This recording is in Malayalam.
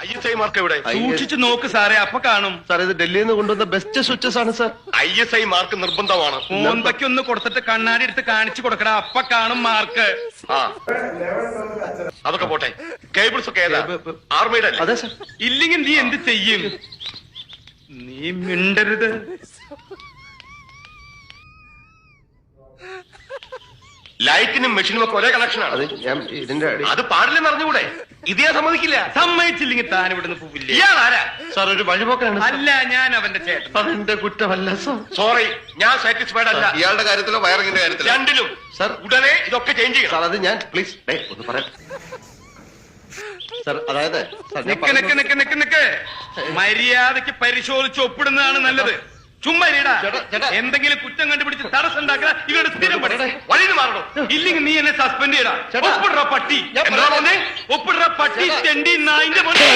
ISI മാർക്ക് എവിടെ? സൂക്ഷിച്ചു നോക്ക് സാറേ, അപ്പൊ കാണും. സാർ ഇത് ഡൽഹിയിൽ നിന്ന് കൊണ്ടുവന്ന ബെസ്റ്റ് സ്വിച്ചസ് ആണ് സാർ. ISI മാർക്ക് നിർബന്ധമാണ്. മോന്തയ്ക്ക് ഒന്ന് കൊടുത്തിട്ട് കണ്ണാടി എടുത്ത് കാണിച്ചു കൊടുക്കടാ, അപ്പൊ കാണും മാർക്ക്. ആ അതൊക്കെ പോട്ടെ. കേബിൾസ് ഒക്കെ ഏതാ? ആർമിയുടെ അതെ സാർ. ഇല്ലെങ്കിൽ നീ എന്ത് ചെയ്യും? നീ മിണ്ടരുത്. ലൈറ്റിനും മെഷീനും ഒക്കെ ഒരേ കണക്ഷനാണ്. അത് ഞാൻ ഇതിന്റെ അത് പാടില്ലെന്ന് അറിഞ്ഞുകൂടെ? ഇതേ സമ്മതിക്കില്ല. സമ്മതിച്ചില്ലെങ്കിൽ താൻ ഇവിടുന്ന് പോവില്ല. ഇയാളാരാ? സാർ ഒരു വഴിപോക്കാണ്. അല്ല, ഞാൻ അവന്റെ ചേട്ടൻ. അതെന്റെ കുറ്റമല്ല സാർ. സോറി, ഞാൻ സാറ്റിസ്ഫൈഡ് അല്ല. ഇയാളുടെ കാര്യത്തിലോ വയറിങ്ങിന്റെ കാര്യത്തിലോ? രണ്ടിലും. സാർ ഉടനെ ഇതൊക്കെ ചേഞ്ച് ചെയ്യണം. സാർ അത് ഞാൻ പ്ലീസ് ഒന്ന് പറയാം സാർ. അതായത് സാർ, ഞാൻ നിക്ക് നിക്ക് നിക്ക് നിക്ക് നിക്ക്. മര്യാദക്ക് പരിശോധിച്ച് ഒപ്പിടുന്നതാണ് നല്ലത്. ചുമ്മാ ഇരിടാ. ചേട്ടാ. എന്തെങ്കിലും കുറ്റം കണ്ടുപിടിച്ച് തടസ്സം ഉണ്ടാക്കുക ഇവരുടെ സ്ഥിരം പണി. വഴിയിൽ മാറണം. ഇല്ലെങ്കിൽ നീ എന്നെ സസ്പെൻഡ് ചെയ്യടാ. ചേട്ടാ. ഒപ്പിടുற പട്ടി. ഞാൻ എന്താ പറഞ്ഞേ? ഒപ്പിടുற പട്ടി തെണ്ടി നായിന്റെ മോനെ.